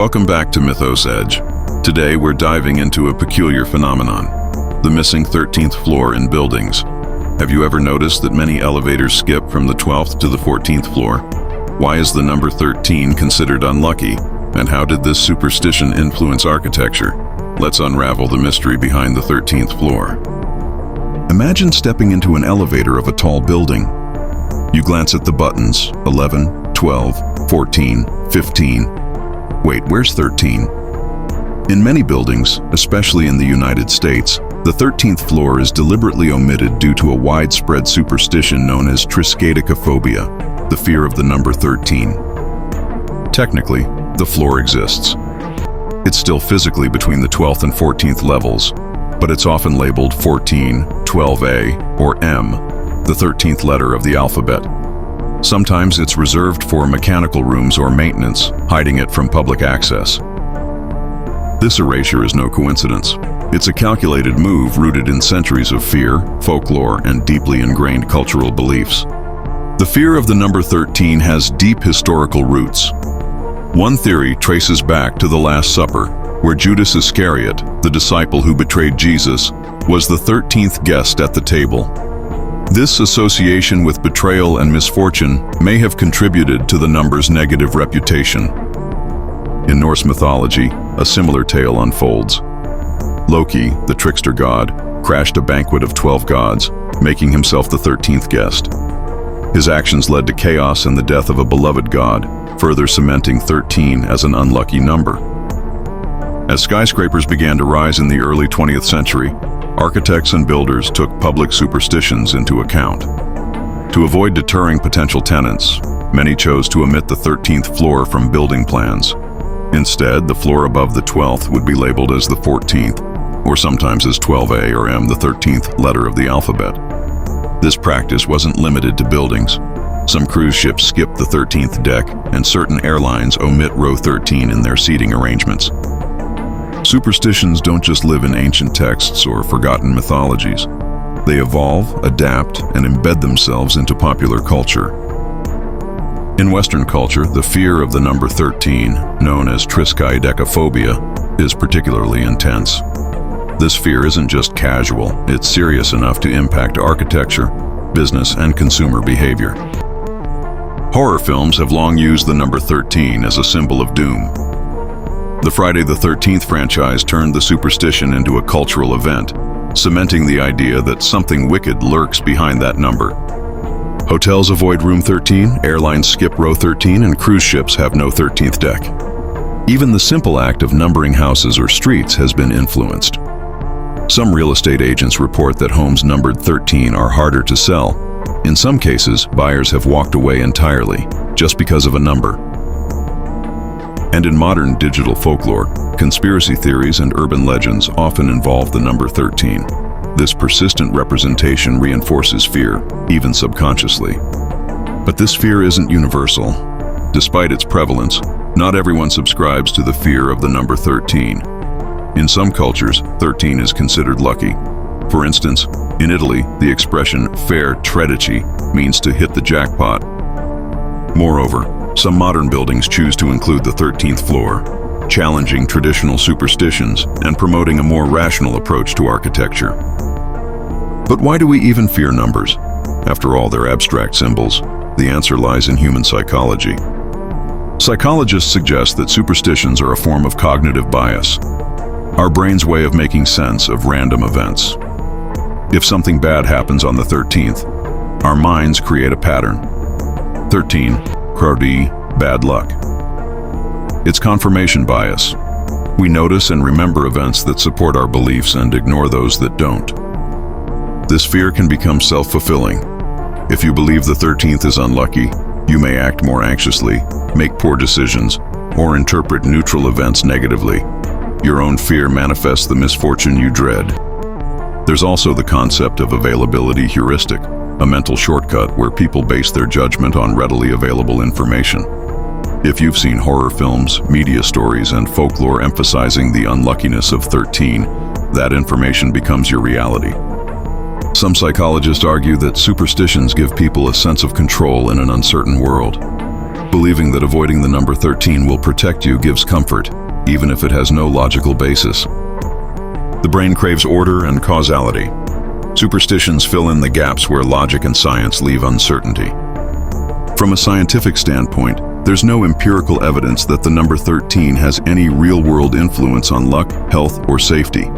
Welcome back to MythosEdge. Today we're diving into a peculiar phenomenon, the missing 13th floor in buildings. Have you ever noticed that many elevators skip from the 12th to the 14th floor? Why is the number 13 considered unlucky? And how did this superstition influence architecture? Let's unravel the mystery behind the 13th floor. Imagine stepping into an elevator of a tall building. You glance at the buttons, 11, 12, 14, 15. Wait, where's 13? In many buildings, especially in the United States, the 13th floor is deliberately omitted due to a widespread superstition known as Triskaidekaphobia, the fear of the number 13. Technically, the floor exists. It's still physically between the 12th and 14th levels, but it's often labeled 14, 12A, or M, the 13th letter of the alphabet. Sometimes it's reserved for mechanical rooms or maintenance, hiding it from public access. This erasure is no coincidence. It's a calculated move rooted in centuries of fear, folklore, and deeply ingrained cultural beliefs. The fear of the number 13 has deep historical roots. One theory traces back to the Last Supper, where Judas Iscariot, the disciple who betrayed Jesus, was the 13th guest at the table. This association with betrayal and misfortune may have contributed to the number's negative reputation. In Norse mythology, a similar tale unfolds. Loki, the trickster god, crashed a banquet of 12 gods, making himself the 13th guest. His actions led to chaos and the death of a beloved god, further cementing 13 as an unlucky number. As skyscrapers began to rise in the early 20th century, architects and builders took public superstitions into account. To avoid deterring potential tenants, many chose to omit the 13th floor from building plans. Instead, the floor above the 12th would be labeled as the 14th, or sometimes as 12A or M, the 13th letter of the alphabet. This practice wasn't limited to buildings. Some cruise ships skip the 13th deck, and certain airlines omit row 13 in their seating arrangements. Superstitions don't just live in ancient texts or forgotten mythologies. They evolve, adapt, and embed themselves into popular culture. In Western culture, the fear of the number 13, known as Triskaidekaphobia, is particularly intense. This fear isn't just casual, it's serious enough to impact architecture, business, and consumer behavior. Horror films have long used the number 13 as a symbol of doom. The Friday the 13th franchise turned the superstition into a cultural event, cementing the idea that something wicked lurks behind that number. Hotels avoid room 13, airlines skip row 13, and cruise ships have no 13th deck. Even the simple act of numbering houses or streets has been influenced. Some real estate agents report that homes numbered 13 are harder to sell. In some cases, buyers have walked away entirely, just because of a number. And in modern digital folklore, conspiracy theories and urban legends often involve the number 13. This persistent representation reinforces fear, even subconsciously. But this fear isn't universal. Despite its prevalence, not everyone subscribes to the fear of the number 13. In some cultures, 13 is considered lucky. For instance, in Italy, the expression "fair tredici" means to hit the jackpot. Moreover, some modern buildings choose to include the 13th floor, challenging traditional superstitions and promoting a more rational approach to architecture. But why do we even fear numbers? After all, they're abstract symbols. The answer lies in human psychology. Psychologists suggest that superstitions are a form of cognitive bias, our brain's way of making sense of random events. If something bad happens on the 13th, our minds create a pattern. 13, Crowdy, bad luck. It's confirmation bias. We notice and remember events that support our beliefs and ignore those that don't. This fear can become self-fulfilling. If you believe the 13th is unlucky, you may act more anxiously, make poor decisions, or interpret neutral events negatively. Your own fear manifests the misfortune you dread. There's also the concept of availability heuristic, a mental shortcut where people base their judgment on readily available information. If you've seen horror films, media stories, and folklore emphasizing the unluckiness of 13, that information becomes your reality. Some psychologists argue that superstitions give people a sense of control in an uncertain world. Believing that avoiding the number 13 will protect you gives comfort, even if it has no logical basis. The brain craves order and causality. Superstitions fill in the gaps where logic and science leave uncertainty. From a scientific standpoint, there's no empirical evidence that the number 13 has any real-world influence on luck, health, or safety.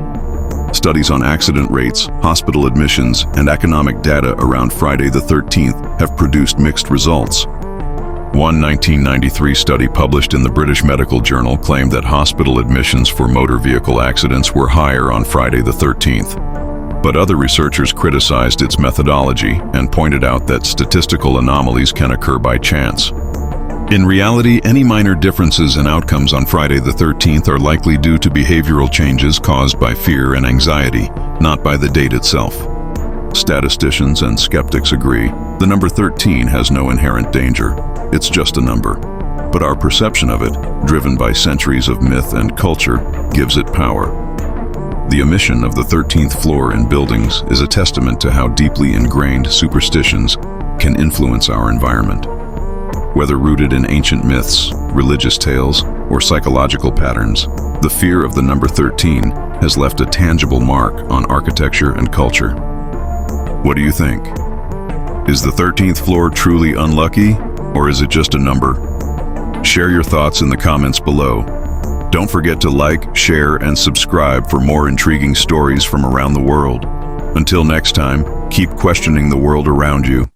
Studies on accident rates, hospital admissions, and economic data around Friday the 13th have produced mixed results. One 1993 study published in the British Medical Journal claimed that hospital admissions for motor vehicle accidents were higher on Friday the 13th. But other researchers criticized its methodology and pointed out that statistical anomalies can occur by chance. In reality, any minor differences in outcomes on Friday the 13th are likely due to behavioral changes caused by fear and anxiety, not by the date itself. Statisticians and skeptics agree the number 13 has no inherent danger. It's just a number. But our perception of it, driven by centuries of myth and culture, gives it power. The omission of the 13th floor in buildings is a testament to how deeply ingrained superstitions can influence our environment. Whether rooted in ancient myths, religious tales, or psychological patterns, the fear of the number 13 has left a tangible mark on architecture and culture. What do you think? Is the 13th floor truly unlucky, or is it just a number? Share your thoughts in the comments below. Don't forget to like, share, and subscribe for more intriguing stories from around the world. Until next time, keep questioning the world around you.